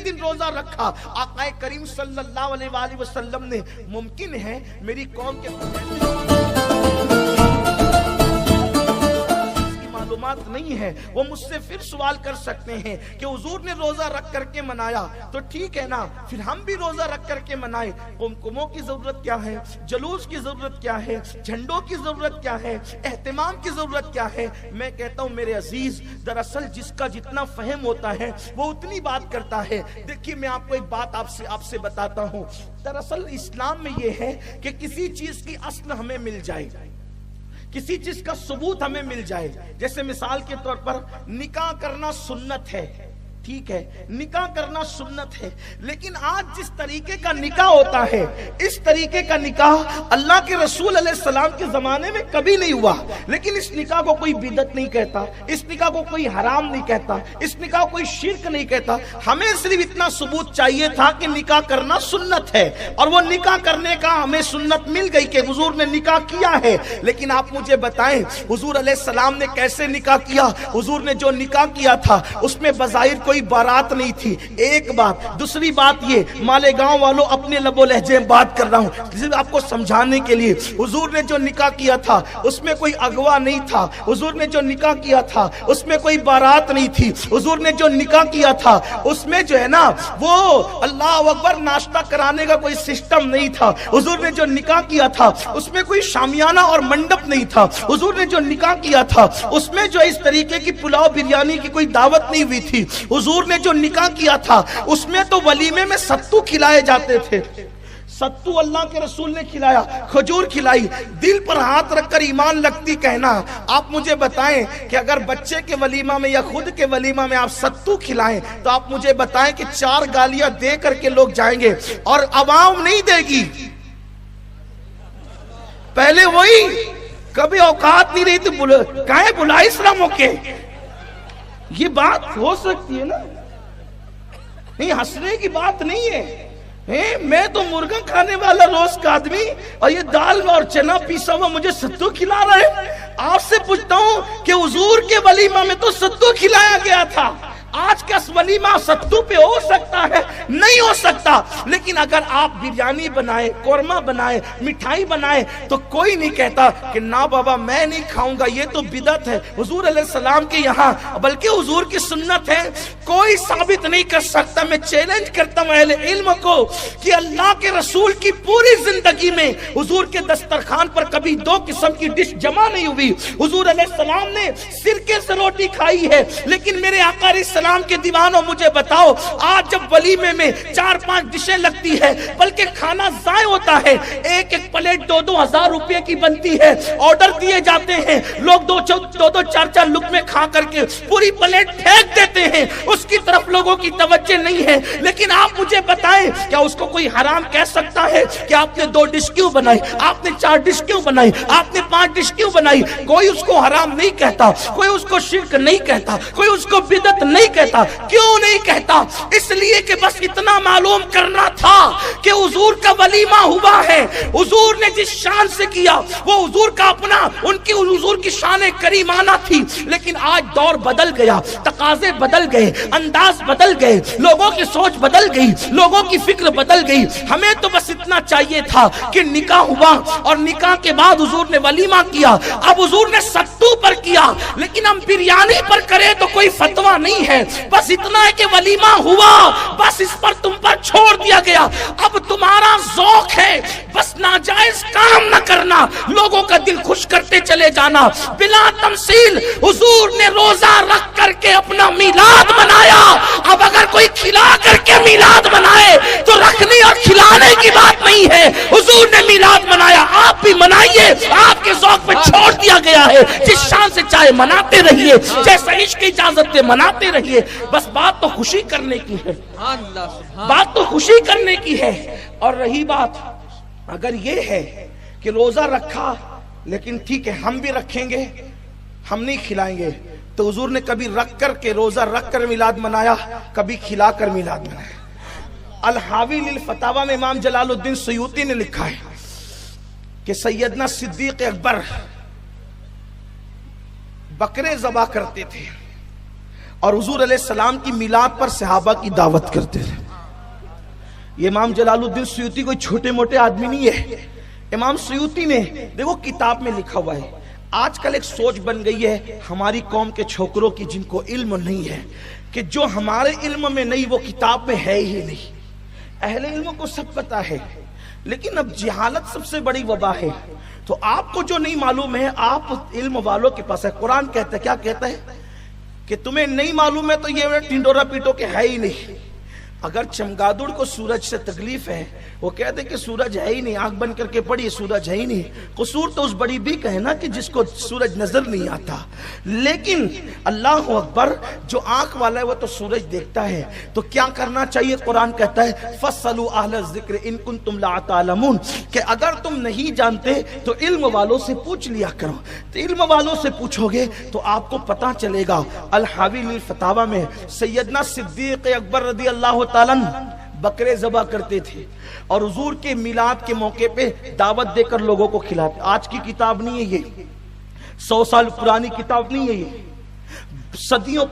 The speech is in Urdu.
دن روزہ رکھا. آقا کریم صلی اللہ علیہ وآلہ وسلم نے ممکن ہے میری قوم کے معلومات نہیں ہے, وہ مجھ سے پھر سوال کر سکتے ہیں کہ حضور نے روزہ رکھ کر کے منایا تو ٹھیک ہے نا, پھر ہم بھی روزہ رکھ کر کے منائیں. قمقموں کی ضرورت کیا ہے, جلوس کی ضرورت کیا ہے, جھنڈوں کی ضرورت کیا ہے, اہتمام کی ضرورت کیا ہے؟ میں کہتا ہوں میرے عزیز, دراصل جس کا جتنا فہم ہوتا ہے وہ اتنی بات کرتا ہے. دیکھیے میں آپ کو ایک بات آپ سے بتاتا ہوں. دراصل اسلام میں یہ ہے کہ کسی چیز کی اصل ہمیں مل جائے, کسی چیز کا ثبوت ہمیں مل جائے. جیسے مثال کے طور پر نکاح کرنا سنت ہے, ٹھیک ہے, نکاح کرنا سنت ہے, لیکن آج جس طریقے کا نکاح ہوتا ہے اس طریقے کا نکاح اللہ کے رسول علیہ السلام کے زمانے میں کبھی نہیں ہوا. لیکن اس نکاح کو کوئی بدعت نہیں کہتا, اس نکاح کو کوئی حرام نہیں کہتا, اس نکاح کو کوئی شرک نہیں کہتا. ہمیں صرف اتنا ثبوت چاہیے تھا کہ نکاح کرنا سنت ہے, اور وہ نکاح کرنے کا ہمیں سنت مل گئی کہ حضور نے نکاح کیا ہے. لیکن آپ مجھے بتائیں حضور علیہ السلام نے کیسے نکاح کیا؟ حضور نے جو نکاح کیا تھا اس میں بظاہر کوئی بارات نہیں تھی, ایک بات. دوسری بات یہ, مالیگاؤں والوں اپنے لب و لہجے میں بات کر رہا ہوں صرف آپ کو سمجھانے کے لیے, حضور نے جو نکاح کیا تھا اس میں کوئی اغوا نہیں تھا. حضور نے جو نکاح کیا تھا اس میں کوئی بارات نہیں تھی. حضور نے جو نکاح کیا تھا اس میں جو ہے نا وہ اللہ اکبر ناشتہ کرانے کا کوئی سسٹم نہیں تھا. حضور نے جو نکاح کیا تھا اس میں کوئی شامیانہ اور منڈپ نہیں تھا. حضور نے جو نکاح کیا تھا اس میں جو اس طریقے کی پلاؤ بریانی کی کوئی دعوت نہیں ہوئی تھی. حضور نے جو نکاح کیا تھا اس میں تو ولیمے میں ستو کھلائے جاتے تھے. ستو اللہ کے رسول نے کھلایا, کھجور کھلائی. دل پر ہاتھ رکھ کر ایمان لگتی کہنا. آپ مجھے بتائیں کہ اگر بچے کے ولیمہ میں یا خود کے ولیمہ میں آپ ستو کھلائیں تو آپ مجھے بتائیں کہ 4 گالیاں دے کر کے لوگ جائیں گے اور عوام نہیں دے گی. پہلے وہی کبھی اوقات نہیں رہی تو کہیں بلائی اسلاموں کے, یہ بات ہو سکتی ہے نا, نہیں ہنسنے کی بات نہیں ہے. میں تو مرغا کھانے والا روز کا آدمی اور یہ دال اور چنا پیسا ہوا مجھے ستو کھلا رہا ہے. آپ سے پوچھتا ہوں کہ حضور کے ولیمہ میں تو ستو کھلایا گیا تھا. آج کا ولیمہ ستو پہ ہو سکتا ہے, نہیں ہو سکتا. لیکن اگر آپ بریانی بنائے, قورمہ بنائے, مٹھائی بنائے تو کوئی نہیں کہتا کہ نا بابا میں نہیں کھاؤں گا, یہ تو بدعت ہے حضور علیہ السلام کے یہاں, بلکہ حضور کی سنت ہے. کوئی ثابت نہیں کر سکتا. میں چیلنج کرتا ہوں اہل علم کو کہ اللہ کے رسول کی پوری زندگی میں حضور کے دسترخوان پر کبھی 2 قسم کی ڈش جمع نہیں ہوئی. حضور علیہ السلام نے سرکے سے روٹی کھائی ہے. لیکن میرے آقا علیہ السلام کے دیوانوں مجھے بتاؤ, آج جب ولیمے میں 4-5 ڈشیں لگتی ہے بلکہ کھانا ضائع ہوتا ہے, ایک پلیٹ 2-2 ہزار روپے کی بنتی ہے, آرڈر دیے جاتے ہیں, لوگ 2-2 4-4 لقمے کھا کر کے پوری پلیٹ پھینک دیتے ہیں, اس کی طرف لوگوں کی توجہ نہیں ہے. لیکن آپ مجھے بتائیں کیا اس کو کوئی حرام کہہ سکتا ہے کہ آپ نے 2 ڈش کیوں بنائی, آپ نے 4 ڈش کیوں بنائی, آپ نے 5 ڈش کیوں بنائی؟ کوئی اس کو حرام نہیں کہتا, کوئی اس کو شرک نہیں کہتا, کوئی اس کو بدعت نہیں کہتا. کیوں نہیں کہتا؟ اس لیے کہ بس اتنا معلوم کرنا تھا کہ حضور کا ولیمہ ہوا ہے, حضور نے جس شان سے کیا وہ حضور کا اپنا, ان کی حضور کی شان کریمانہ تھی. لیکن آج دور بدل گیا, تقاضے بدل گئے, انداز بدل گئے, لوگوں کی سوچ بدل گئی, لوگوں کی فکر بدل گئی. ہمیں تو بس اتنا چاہیے تھا کہ نکاح ہوا اور نکاح کے بعد حضور نے ولیمہ کیا. اب حضور نے ستو پر کیا, لیکن ہم بریانی پر کریں تو کوئی فتویٰ نہیں ہے. بس اتنا ہے کہ ولیمہ ہوا, بس اس پر تم پر چھوڑ دیا گیا. اب تمہارا ذوق ہے بس ناجائز کام نہ کرنا, لوگوں کا دل خوش کرتے چلے جانا بلا تمثیل. حضور نے روزہ رکھ کر کے اپنا میلاد منایا. اب اگر کوئی کھلا کر کے میلاد منائے تو رکھنے اور کھلانے کی بات نہیں ہے. حضور نے میلاد منایا, آپ بھی منائیے, آپ کے ذوق پہ چھوڑ دیا گیا ہے. جس شان سے چاہے مناتے رہیے, جیسا عشق کی اجازت دے مناتے رہیے. بس بات تو خوشی کرنے کی ہے, بات تو خوشی کرنے کی ہے. اور رہی بات اگر یہ ہے کہ روزہ رکھا لیکن ٹھیک ہے ہم بھی رکھیں گے, ہم نہیں کھلائیں گے, تو حضور نے کبھی رکھ کر کے روزہ رکھ کر میلاد منایا, کبھی کھلا کر میلاد منایا. الحاوی للفتاوی میں امام جلال الدین سیوطی نے لکھا ہے کہ سیدنا صدیق اکبر بکرے ذبح کرتے تھے اور حضور علیہ السلام کی میلاد پر صحابہ کی دعوت کرتے تھے. یہ امام جلال الدین سیوطی کوئی چھوٹے موٹے آدمی نہیں ہے. امام سیوطی نے دیکھو کتاب میں لکھا ہوا ہے. آج کل ایک سوچ بن گئی ہے ہماری قوم کے چھوکروں کی جن کو علم نہیں ہے کہ جو ہمارے علم میں نہیں وہ کتاب میں ہے ہی نہیں. اہل علم کو سب پتا ہے لیکن اب جہالت سب سے بڑی وبا ہے. تو آپ کو جو نہیں معلوم ہے آپ علم والوں کے پاس ہے. قرآن کہتا ہے, کیا کہتا ہے کہ تمہیں نہیں معلوم ہے تو یہ ٹنڈورا پیٹو کہ ہے ہی نہیں. اگر چمگادڑ کو سورج سے تکلیف ہے وہ کہتے کہ سورج ہے ہی نہیں, آنکھ بند کر کے پڑھی سورج ہے ہی نہیں. قصور تو اس بڑی بھی کہے نا کہ جس کو سورج نظر نہیں آتا. لیکن اللہ اکبر, جو آنکھ والا ہے وہ تو سورج دیکھتا ہے. تو کیا کرنا چاہیے؟ قرآن کہتا ہے فَاسْأَلُوا أَهْلَ الذِّكْرِ إِن كُنتُمْ لَا تَعْلَمُونَ, کہ اگر تم نہیں جانتے تو علم والوں سے پوچھ لیا کرو. تو علم والوں سے پوچھو گے تو آپ کو پتہ چلے گا. الحاوی للفتاوی میں سیدنا صدیق اکبر رضی اللہ تعالیٰ بکرے ذبح کرتے تھے اور حضور کے میلاد کے موقع پہ دعوت دے کر لوگوں کو کھلاتے. آج کی کتاب نہیں ہے یہ, 100 سال پرانی کتاب نہیں ہے یہ, صدیوں